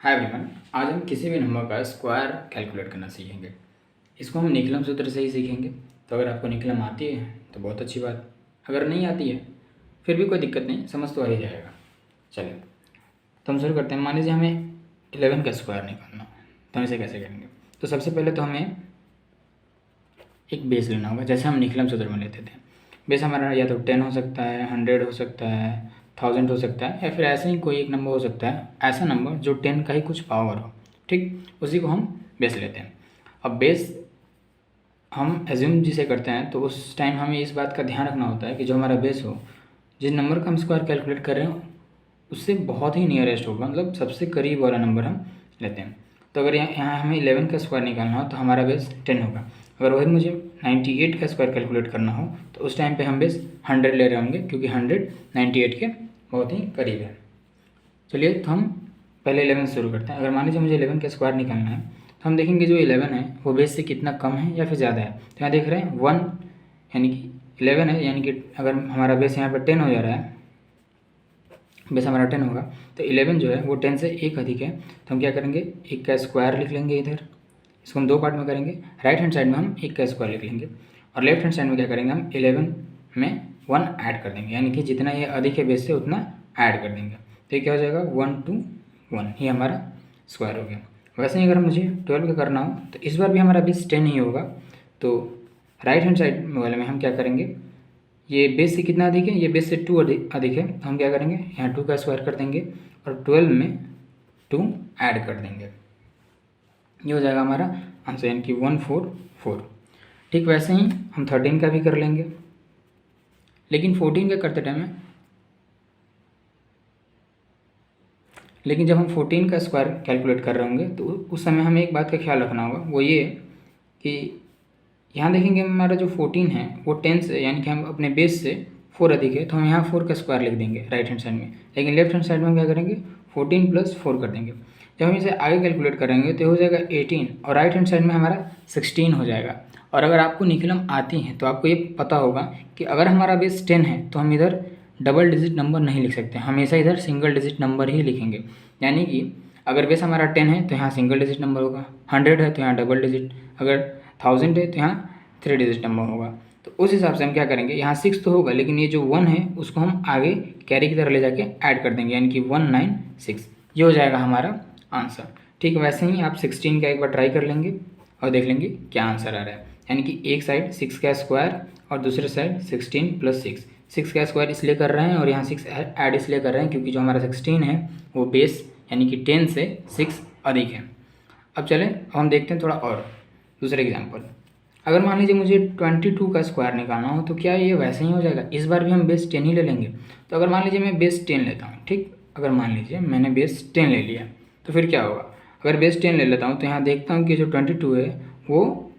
Hi everyone, आज हम किसी भी नंबर का स्क्वायर कैलकुलेट करना सीखेंगे। इसको हम निकलम सूत्र से ही सीखेंगे। तो अगर आपको निकलम आती है तो बहुत अच्छी बात, अगर नहीं आती है फिर भी कोई दिक्कत नहीं, समझ तो आ ही जाएगा। चलिए तो हम शुरू करते हैं। मान लीजिए हमें 11 का स्क्वायर निकालना, तो हम इसे कैसे करेंगे? तो सबसे पहले तो हमें एक बेस लेना होगा, जैसे हम निकलम सूत्र में लेते थे। बेस हमारा या तो 10 हो सकता है, 100 हो सकता है, 1000 हो सकता है, या फिर ऐसे ही कोई एक नंबर हो सकता है, ऐसा नंबर जो 10 का ही कुछ पावर हो। ठीक, उसी को हम बेस लेते हैं। अब बेस हम एज्यूम जिसे करते हैं तो उस टाइम हमें इस बात का ध्यान रखना होता है कि जो हमारा बेस हो, जिस नंबर का हम स्क्वायर कैलकुलेट कर रहे हो उससे बहुत ही नियरेस्ट होगा, मतलब सबसे करीब वाला नंबर हम लेते हैं। तो अगर यहाँ हमें 11 का स्क्वायर निकालना हो तो हमारा बेस 10 होगा। अगर वही मुझे 98 का स्क्वायर कैलकुलेट करना हो तो उस टाइम पे हम बेस 100 ले रहे होंगे, क्योंकि 100 98 के बहुत ही करीब है। चलिए तो हम पहले 11 से शुरू करते हैं। अगर मान लीजिए मुझे 11 का स्क्वायर निकालना है तो हम देखेंगे जो 11 है वो बेस से कितना कम है या फिर ज़्यादा है। तो यहाँ देख रहे हैं 1 यानी कि 11 है, यानी कि अगर हमारा बेस यहाँ पर 10 हो जा रहा है, बेस हमारा 10 होगा, तो 11 जो है वो 10 से एक अधिक है। तो हम क्या करेंगे, एक का स्क्वायर लिख लेंगे इधर। इसको हम दो पार्ट में करेंगे। राइट हैंड साइड में हम एक का स्क्वायर लिख लेंगे और लेफ्ट हैंड साइड में क्या करेंगे, हम 11 में 1 ऐड कर देंगे, यानी कि जितना ये अधिक है बेस से उतना ऐड कर देंगे। तो ये क्या हो जाएगा 1 to 1, ये हमारा स्क्वायर हो गया। वैसे ही अगर मुझे 12 का करना हो तो इस बार भी हमारा बेस 10 ही होगा। तो राइट हैंड साइड वाले में हम क्या करेंगे, ये बेस से कितना अधिक है, ये बेस से 2 अधिक है, तो हम क्या करेंगे यहाँ 2 का स्क्वायर कर देंगे और 12 में 2 ऐड कर देंगे। ये हो जाएगा हमारा आंसर, यानी कि 144। ठीक वैसे ही हम 13 का भी कर लेंगे, लेकिन 14 का करते टाइम लेकिन जब हम 14 का स्क्वायर कैलकुलेट कर रहे होंगे तो उस समय हमें एक बात का ख्याल रखना होगा, वो ये कि यहाँ देखेंगे हमारा जो 14 है वो 10 से, यानी कि हम अपने बेस से 4 अधिक है, तो हम यहाँ 4 का स्क्वायर लिख देंगे राइट हैंड साइड में। लेकिन लेफ्ट हैंड साइड में हम क्या करेंगे, 14 + 4 कर देंगे। जब हम इसे आगे कैलकुलेट करेंगे तो हो जाएगा 18 और राइट हैंड साइड में हमारा 16 हो जाएगा। और अगर आपको निकलम आती है तो आपको ये पता होगा कि अगर हमारा बेस 10 है तो हम इधर डबल डिजिट नंबर नहीं लिख सकते, हमेशा इधर सिंगल डिजिट नंबर ही लिखेंगे। यानी कि अगर बेस हमारा 10 है तो यहाँ सिंगल डिजिट नंबर होगा, 100 है तो यहाँ डबल डिजिट, अगर 1000 है तो यहाँ 3 डिजिट नंबर होगा। तो उस हिसाब से हम क्या करेंगे, यहाँ 6 तो होगा लेकिन ये जो 1 है उसको हम आगे कैरी की तरह ले जाके ऐड कर देंगे, यानी कि 196। ये हो जाएगा हमारा आंसर। ठीक वैसे ही आप 16 का एक बार ट्राई कर लेंगे और देख लेंगे क्या आंसर आ रहा है। यानी कि एक साइड 6 का स्क्वायर और दूसरे साइड 16 + 6। 6 का स्क्वायर इसलिए कर रहे हैं और यहाँ 6 ऐड इसलिए कर रहे हैं क्योंकि जो हमारा 16 है वो बेस यानी कि 10 से 6 अधिक है। अब चलें, अब हम देखते हैं थोड़ा और दूसरे एग्जाम्पल। अगर मान लीजिए मुझे 22 का स्क्वायर निकालना हो तो क्या ये वैसे ही हो जाएगा? इस बार भी हम बेस 10 ही ले लेंगे। तो अगर मान लीजिए मैं बेस 10 लेता हूँ, ठीक, अगर मान लीजिए मैंने बेस 10 ले लिया तो फिर क्या होगा? अगर बेस 10 ले लेता हूँ तो यहाँ देखता हूँ कि जो 22 है वो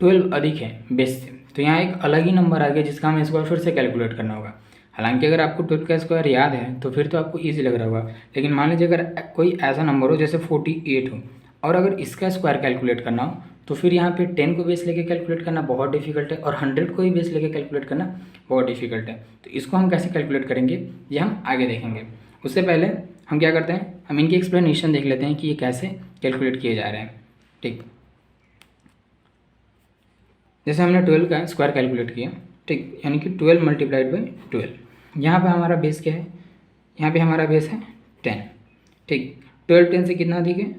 12 अधिक है बेस से, तो यहाँ एक अलग ही नंबर आ गया जिसका हमें स्क्वायर फिर से कैलकुलेट करना होगा। हालांकि अगर आपको 12 का स्क्वायर याद है तो फिर तो आपको ईजी लग रहा होगा, लेकिन मान लीजिए अगर कोई ऐसा नंबर हो जैसे 48 हो और अगर इसका स्क्वायर कैलकुलेट करना हो तो फिर यहाँ पे 10 को बेस लेके कैलकुलेट करना बहुत डिफिकल्ट है और 100 को ही बेस लेके कैलकुलेट करना बहुत डिफिकल्ट है। तो इसको हम कैसे कैलकुलेट करेंगे ये हम आगे देखेंगे। उससे पहले हम क्या करते हैं, हम इनकी एक्सप्लेनेशन देख लेते हैं कि ये कैसे कैलकुलेट किए जा रहे हैं। ठीक, जैसे हमने 12 का स्क्वायर कैलकुलेट किया, ठीक, यानी कि 12 × 12। यहाँ पे हमारा बेस क्या है, यहाँ पे हमारा बेस है 10। ठीक, 12 10 से कितना अधिक है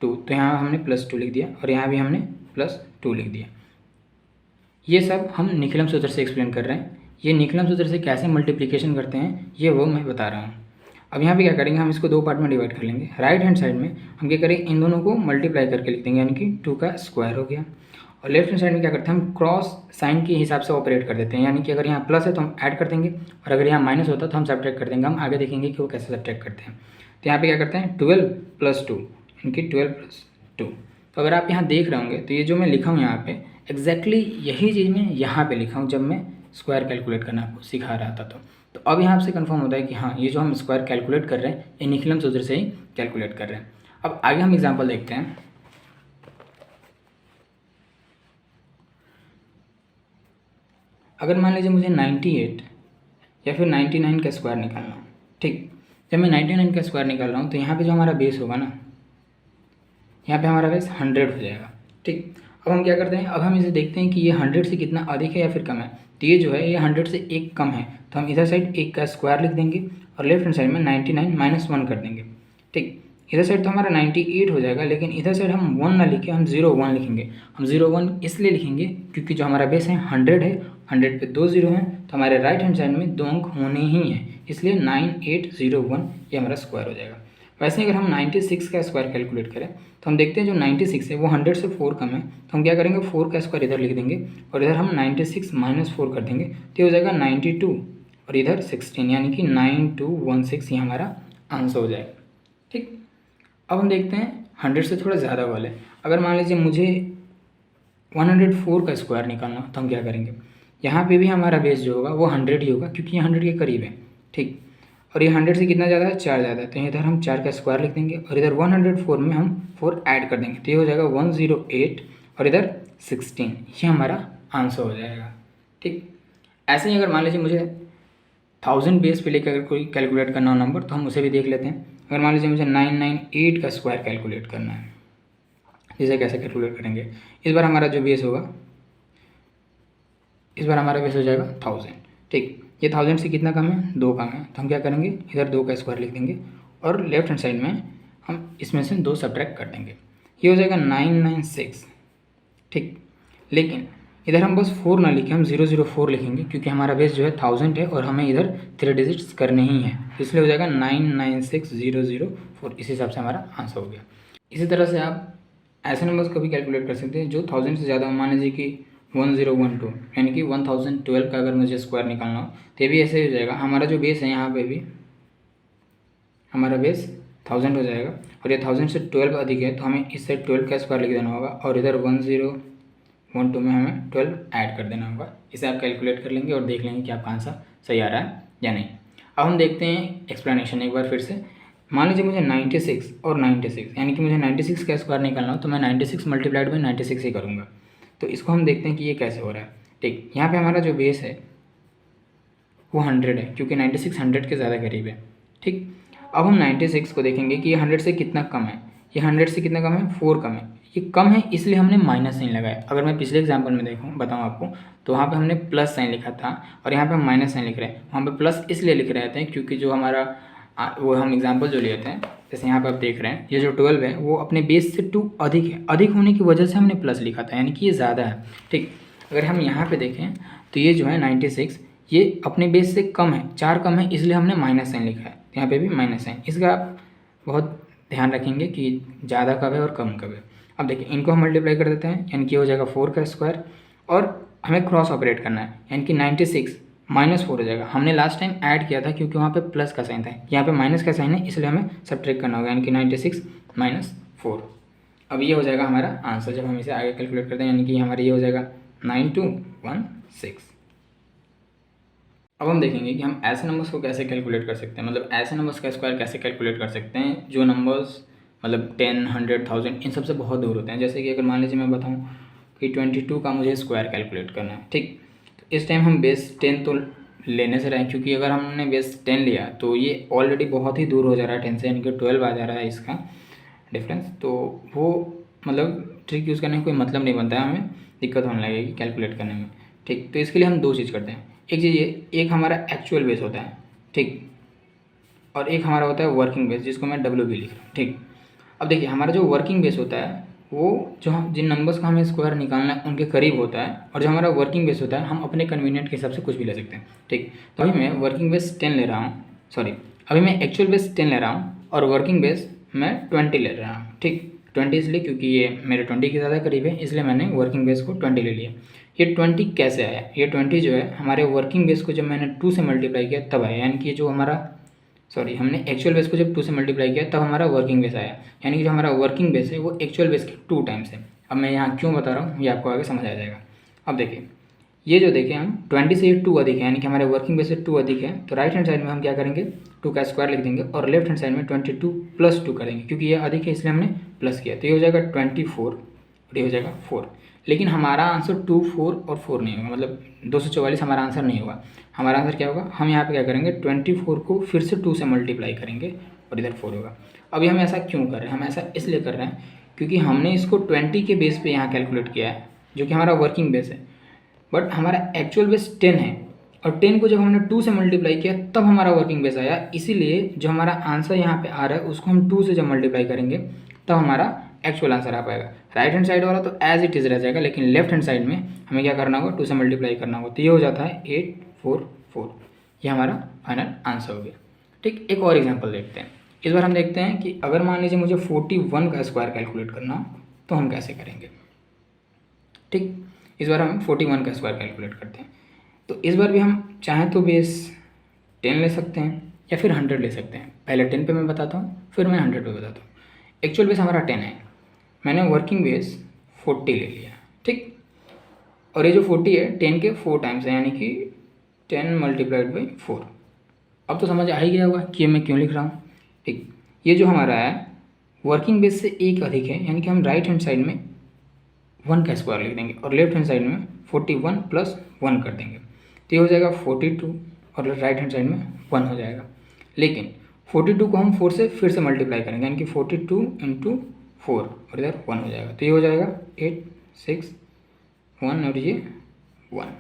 2, तो यहाँ हमने +2 लिख दिया और यहाँ भी हमने +2 लिख दिया। ये सब हम निकलम सूत्र से एक्सप्लेन कर रहे हैं। ये निकलम सूत्र से कैसे मल्टीप्लिकेशन करते हैं ये वो मैं बता रहा हूँ। अब यहाँ पे क्या करेंगे, हम इसको दो पार्ट में डिवाइड कर लेंगे। राइट हैंड साइड में हम क्या करेंगे, इन दोनों को मल्टीप्लाई करके लिख देंगे, यानी कि 2 का स्क्वायर हो गया। और लेफ्ट हैंड साइड में क्या करते हैं, हम क्रॉस साइन के हिसाब से ऑपरेट कर देते हैं, यानी कि अगर यहाँ प्लस है तो हम ऐड कर देंगे और अगर यहाँ माइनस होता है तो हम सब्ट्रैक्ट कर देंगे। हम आगे देखेंगे कि वो कैसे सब्ट्रैक्ट करते हैं। तो यहाँ पे क्या करते हैं 12 + 2, यानी कि 12 + 2। तो अगर आप यहाँ देख रहे होंगे तो ये जो मैं लिखा हूँ यहाँ पे एग्जैक्टली यही चीज़ मैं यहाँ पे लिखा हूँ जब मैं स्क्वायर कैलकुलेट करना आपको सिखा रहा था। तो अब यहाँ से कंफर्म होता है कि हाँ, ये जो हम स्क्वायर कैलकुलेट कर रहे हैं ये निकलम सूत्र से ही कैलकुलेट कर रहे हैं। अब आगे हम एग्जांपल देखते हैं। अगर मान लीजिए मुझे 98 या फिर 99 का स्क्वायर निकालना हो, ठीक, जब मैं 99 का स्क्वायर निकाल रहा हूँ तो यहाँ पे जो हमारा बेस होगा ना यहाँ पे हमारा बेस 100 हो जाएगा। ठीक, अब हम क्या करते हैं, अब हम इसे देखते हैं कि ये 100 से कितना अधिक है या फिर कम है। तो ये जो है ये 100 से एक कम है, तो हम इधर साइड एक का स्क्वायर लिख देंगे और लेफ्ट हैंड साइड में 99 माइनस 1 कर देंगे। ठीक, इधर साइड तो हमारा 98 हो जाएगा, लेकिन इधर साइड हम 1 ना लिखे, हम 01 लिखेंगे। हम 01 इसलिए लिखेंगे क्योंकि जो हमारा बेस है 100 है, 100 पे 2 जीरो हैं, तो हमारे राइट हैंड साइड में 2 अंक होने ही हैं, इसलिए 9801 ये हमारा स्क्वायर हो जाएगा। वैसे अगर हम 96 का स्क्वायर कैलकुलेट करें तो हम देखते हैं जो 96 है वो 100 से 4 कम है, तो हम क्या करेंगे 4 का स्क्वायर इधर लिख देंगे और इधर हम 96 माइनस 4 कर देंगे, तो ये हो जाएगा 92 और इधर 16, यानी कि 9216 ये हमारा आंसर हो जाएगा। ठीक, अब हम देखते हैं 100 से थोड़ा ज़्यादा वाले। अगर मान लीजिए मुझे 104 का स्क्वायर निकालना, तो हम क्या करेंगे, यहाँ पे भी हमारा बेस जो होगा वो 100 ही होगा क्योंकि ये 100 के करीब है। ठीक, और ये 100 से कितना ज़्यादा है, 4 ज़्यादा है, तो इधर हम 4 का स्क्वायर लिख देंगे और इधर 104 में हम 4 ऐड कर देंगे, तो ये हो जाएगा 108 और इधर 16, ये हमारा आंसर हो जाएगा। ठीक, ऐसे ही अगर मान लीजिए मुझे 1000 बेस पे लेकर अगर कोई कैलकुलेट करना हो नंबर, तो हम उसे भी देख लेते हैं। अगर मान लीजिए मुझे 998 का स्क्वायर कैलकुलेट करना है, इसे कैसे कैलकुलेट करेंगे, इस बार हमारा जो बेस होगा, इस बार हमारा बेस हो जाएगा 1000। ठीक, ये 1000 से कितना कम है, 2 कम है, तो हम क्या करेंगे इधर 2 का स्क्वायर लिख देंगे और लेफ्ट हैंड साइड में हम इसमें से 2 सब्ट्रैक्ट कर देंगे, ये हो जाएगा 996। ठीक, लेकिन इधर हम बस 4 ना लिखें, हम 004 लिखेंगे क्योंकि हमारा बेस जो है 1000 है और हमें इधर 3 डिजिट्स करने ही है, इसलिए हो जाएगा 996004। इस हिसाब से हमारा आंसर हो गया। इसी तरह से आप ऐसे नंबर्स को भी कैलकुलेट कर सकते हैं जो 1000 से ज़्यादा, मान लीजिए कि 1012 यानी कि 1012 का अगर मुझे स्क्वायर निकालना हो तो ये भी ऐसे ही हो जाएगा। हमारा जो बेस है यहाँ पे भी हमारा बेस 1000 हो जाएगा और ये 1000 से 12 अधिक है, तो हमें इस साइड 12 का स्क्वायर लिख देना होगा और इधर 1012 में हमें 12 ऐड कर देना होगा। इसे आप कैलकुलेट कर लेंगे और देख लेंगे कि आपका आंसर सही आ रहा है या नहीं। अब हम देखते हैं एक्सप्लेनेशन एक बार फिर से। मान लीजिए मुझे 96 और 96 यानी कि मुझे 96 का स्क्वायर निकालना हो, तो मैं 96 मल्टीप्लाइड बाई 96 ही करूँगा। तो इसको हम देखते हैं कि ये कैसे हो रहा है। ठीक, यहाँ पे हमारा जो बेस है वो 100 है क्योंकि 96 100 के ज़्यादा करीब है। ठीक, अब हम 96 को देखेंगे कि ये 100 से कितना कम है। ये 100 से कितना कम है, 4 कम है। ये कम है इसलिए हमने माइनस साइन लगाया। अगर मैं पिछले एग्जाम्पल में बताऊँ आपको, तो वहाँ पे हमने प्लस साइन लिखा था और यहाँ पे हम माइनस साइन लिख रहे हैं। वहाँ पे प्लस इसलिए लिख रहे थे क्योंकि जो हमारा वो हम एग्जाम्पल जो लिए थे, जैसे यहाँ पर आप देख रहे हैं ये जो 12 है वो अपने बेस से 2 अधिक है, अधिक होने की वजह से हमने प्लस लिखा था, यानी कि ये ज़्यादा है। ठीक, अगर हम यहाँ पे देखें तो ये जो है 96 ये अपने बेस से कम है, 4 कम है, इसलिए हमने माइनस साइन लिखा है। यहाँ पे भी माइनस साइन, इसका आप बहुत ध्यान रखेंगे कि ज़्यादा कब है और कम कब है। अब देखिए इनको हम मल्टीप्लाई कर देते हैं, यानी कि हो जाएगा 4 का स्क्वायर और हमें क्रॉस ऑपरेट करना है, यानी कि 96 माइनस 4 हो जाएगा। हमने लास्ट टाइम ऐड किया था क्योंकि वहाँ पे प्लस का साइन था, यहाँ पे माइनस का साइन है, इसलिए हमें सब्ट्रैक्ट करना होगा, यानी कि 96 माइनस 4। अब ये हो जाएगा हमारा आंसर जब हम इसे आगे कैलकुलेट करते हैं, यानी कि हमारा ये हो जाएगा 9216। अब हम देखेंगे कि हम ऐसे नंबर्स को कैसे कैलकुलेट कर सकते हैं, मतलब ऐसे नंबर्स का स्क्वायर कैसे कैलकुलेट कर सकते हैं जो नंबर्स मतलब 10, 100, 1000 इन सब से बहुत दूर होते हैं। जैसे कि अगर मान लीजिए मैं बताऊँ कि 22 का मुझे स्क्वायर कैलकुलेट करना है। ठीक, तो इस टाइम हम बेस 10 तो लेने से रहे, क्योंकि अगर हमने बेस 10 लिया तो ये ऑलरेडी बहुत ही दूर हो जा रहा है 10 से, यानी कि 12 आ जा रहा है इसका डिफरेंस। तो वो मतलब ट्रिक यूज़ करने का कोई मतलब नहीं बनता है, हमें दिक्कत होने लगेगी कैलकुलेट करने में। ठीक, तो इसके लिए हम 2 चीज़ करते हैं। एक चीज़ ये, एक हमारा एक्चुअल बेस होता है, ठीक, और एक हमारा होता है वर्किंग बेस, जिसको मैं WB लिख रहा हूँ। ठीक, अब देखिए हमारा जो वर्किंग बेस होता है वो जो हम जिन नंबर्स का हमें स्क्वायर निकालना है उनके करीब होता है, और जो हमारा वर्किंग बेस होता है हम अपने कन्वीनियंट के हिसाब से कुछ भी ले सकते हैं। ठीक, तो अभी मैं वर्किंग बेस 10 ले रहा हूँ, सॉरी अभी मैं एक्चुअल बेस 10 ले रहा हूँ और वर्किंग बेस मैं 20 ले रहा हूँ। ठीक, 20 इसलिए क्योंकि ये मेरे 20 के ज़्यादा करीब है, इसलिए मैंने वर्किंग बेस को 20 ले लिया। ये 20 कैसे आया, ये 20 जो है हमारे वर्किंग बेस को जब मैंने 2 से मल्टीप्लाई किया तब आया, यानी कि जो हमारा हमने एक्चुअल बेस को जब 2 से मल्टीप्लाई किया तब हमारा वर्किंग बेस आया, यानी कि जो हमारा वर्किंग बेस है वो एक्चुअल बेस के 2 टाइम्स है। अब मैं यहाँ क्यों बता रहा हूँ ये आपको आगे समझ आ जाएगा। अब देखिए ये जो देखें हम 20 से 2 अधिक है, यानी कि हमारे वर्किंग बेस से 2 अधिक है, तो राइट हैंड साइड में हम क्या करेंगे 2 का स्क्वायर लिख देंगे और लेफ्ट हैंड साइड में 22 + 2 करेंगे, क्योंकि ये अधिक है इसलिए हमने प्लस किया, तो ये हो जाएगा 24 और ये हो जाएगा 4। लेकिन हमारा आंसर 2, 4 और 4 नहीं होगा, मतलब 244 हमारा आंसर नहीं होगा। हमारा आंसर क्या होगा, हम यहाँ पे क्या करेंगे 24 को फिर से 2 से मल्टीप्लाई करेंगे और इधर 4 होगा। अभी हम ऐसा क्यों कर रहे हैं, हम ऐसा इसलिए कर रहे हैं क्योंकि हमने इसको 20 के बेस पे यहाँ कैलकुलेट किया है, जो कि हमारा वर्किंग बेस है, बट हमारा एक्चुअल बेस 10 है, और 10 को जब हमने 2 से मल्टीप्लाई किया तब हमारा वर्किंग बेस आया। इसीलिए जो हमारा आंसर यहाँ पे आ रहा है उसको हम 2 से जब मल्टीप्लाई करेंगे तब हमारा एक्चुअल आंसर आ पाएगा। राइट हैंड साइड वाला तो एज इट इज़ रह जाएगा, लेकिन लेफ्ट हैंड साइड में हमें क्या करना होगा, 2 से मल्टीप्लाई करना होगा, तो ये हो जाता है 844। ये हमारा फाइनल आंसर हो गया। ठीक, एक और एग्जाम्पल देखते हैं। इस बार हम देखते हैं कि अगर मान लीजिए मुझे 41 का स्क्वायर कैलकुलेट करना हो तो हम कैसे करेंगे। ठीक, इस बार हम 41 का स्क्वायर कैलकुलेट करते हैं। तो इस बार भी हम चाहें तो बेस 10 ले सकते हैं या फिर 100 ले सकते हैं। पहले 10 पे मैं बताता हूँ, फिर मैं 100 पे बताता हूँ। एक्चुअल बेस हमारा 10 है, मैंने वर्किंग बेस 40 ले लिया। ठीक, और ये जो 40 है 10 के 4 टाइम्स है, यानी कि 10 मल्टीप्लाइड बाई 4। अब तो समझ आ ही गया होगा कि मैं क्यों लिख रहा हूँ। ठीक, ये जो हमारा है वर्किंग बेस से एक अधिक है, यानी कि हम राइट हैंड साइड में 1 का स्क्वायर लिख देंगे और लेफ्ट हैंड साइड में 41 प्लस 1 कर देंगे, तो ये हो जाएगा 42, और राइट हैंड साइड में 1 हो जाएगा। लेकिन 42 को हम 4 से फिर से मल्टीप्लाई करेंगे, यानी कि 42 इंटू 4 और इधर 1 हो जाएगा, तो ये हो जाएगा 8 6 1 और ये 1,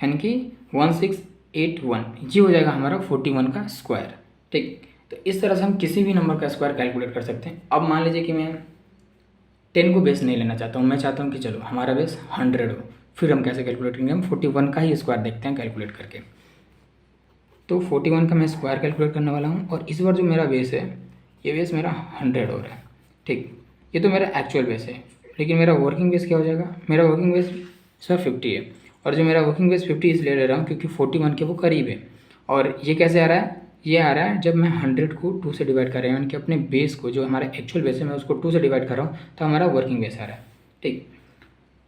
यानी कि 1681। ये हो जाएगा हमारा 41 का स्क्वायर। ठीक, तो इस तरह से हम किसी भी नंबर का स्क्वायर कैलकुलेट कर सकते हैं। अब मान लीजिए कि मैं 10 को बेस नहीं लेना चाहता हूँ, मैं चाहता हूँ कि चलो हमारा बेस 100 हो, फिर हम कैसे कैलकुलेट करेंगे, हम 41 का ही स्क्वायर देखते हैं कैलकुलेट करके। तो 41 का मैं स्क्वायर कैलकुलेट करने वाला हूँ, और इस बार जो मेरा बेस है ये बेस मेरा 100 हो रहा है। ठीक, ये तो मेरा एक्चुअल बेस है, लेकिन मेरा वर्किंग बेस क्या हो जाएगा, मेरा वर्किंग बेस सर 50 है, और जो मेरा वर्किंग बेस 50 इसलिए ले रहा हूँ क्योंकि 41 के वो करीब है। और ये कैसे आ रहा है, ये आ रहा है जब मैं 100 को 2 से डिवाइड कर रहा हूँ, यानी कि अपने बेस को, जो हमारा एक्चुअल बेस है, मैं उसको 2 से डिवाइड कर रहा हूँ, तो हमारा वर्किंग बेस आ रहा है। ठीक,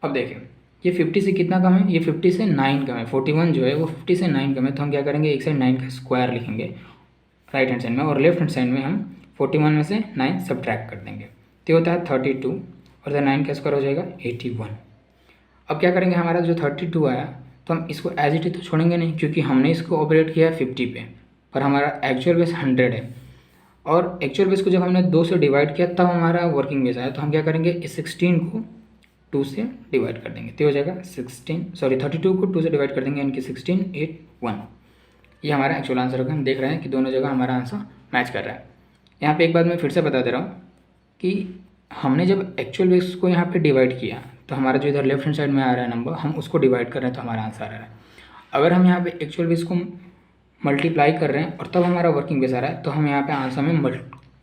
अब देखें ये 50 से कितना कम है, ये 50 से 9 कम है। 41 जो है वो 50 से 9 कम है, तो हम क्या करेंगे, एक साइड 9 का स्क्वायर लिखेंगे राइट हैंड साइड में, और लेफ्ट हैंड साइड में हम 41 में से 9 सब्ट्रैक्ट कर देंगे, तो होता है 32, और इधर 9 का स्क्वायर हो जाएगा 81। अब क्या करेंगे, हमारा जो 32 आया तो हम इसको एज इट इज तो छोड़ेंगे नहीं, क्योंकि हमने इसको ऑपरेट किया है 50 पे, पर हमारा एक्चुअल बेस 100 है, और एक्चुअल बेस को जब हमने 2 से डिवाइड किया तब हमारा वर्किंग बेस आया, तो हम क्या करेंगे, इस 16 को 2 से डिवाइड कर देंगे, तो हो जाएगा 32 को 2 से डिवाइड कर देंगे, यानी कि 1681। ये हमारा एक्चुअल आंसर होगा। हम देख रहे हैं कि दोनों जगह हमारा आंसर मैच कर रहा है। यहाँ पे एक बात मैं फिर से बता दे रहा हूँ कि हमने जब एक्चुअल बेस को यहाँ पे डिवाइड किया तो हमारा जो इधर लेफ्ट हैंड साइड में आ रहा है नंबर, हम उसको डिवाइड कर रहे हैं तो हमारा आंसर आ रहा है। अगर हम यहाँ पे एक्चुअल बेस को मल्टीप्लाई कर रहे हैं और तब हमारा वर्किंग बेस आ रहा है, तो हम यहाँ पे आंसर में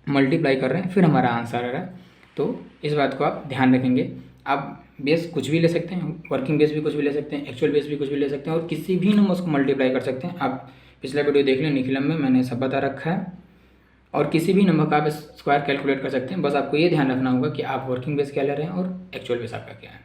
मल्टीप्लाई कर रहे हैं फिर हमारा आंसर आ रहा है। तो इस बात को आप ध्यान रखेंगे। आप बेस कुछ भी ले सकते हैं, वर्किंग बेस भी कुछ भी ले सकते हैं, एक्चुअल बेस भी कुछ भी ले सकते हैं, और किसी भी नंबर्स को मल्टीप्लाई कर सकते हैं। आप पिछला वीडियो देख लें निखिलम में, मैंने सब बता रखा है, और किसी भी नंबर का आप स्क्वायर कैलकुलेट कर सकते हैं। बस आपको ये ध्यान रखना होगा कि आप वर्किंग बेस क्या ले रहे हैं और एक्चुअल बेस आपका क्या है।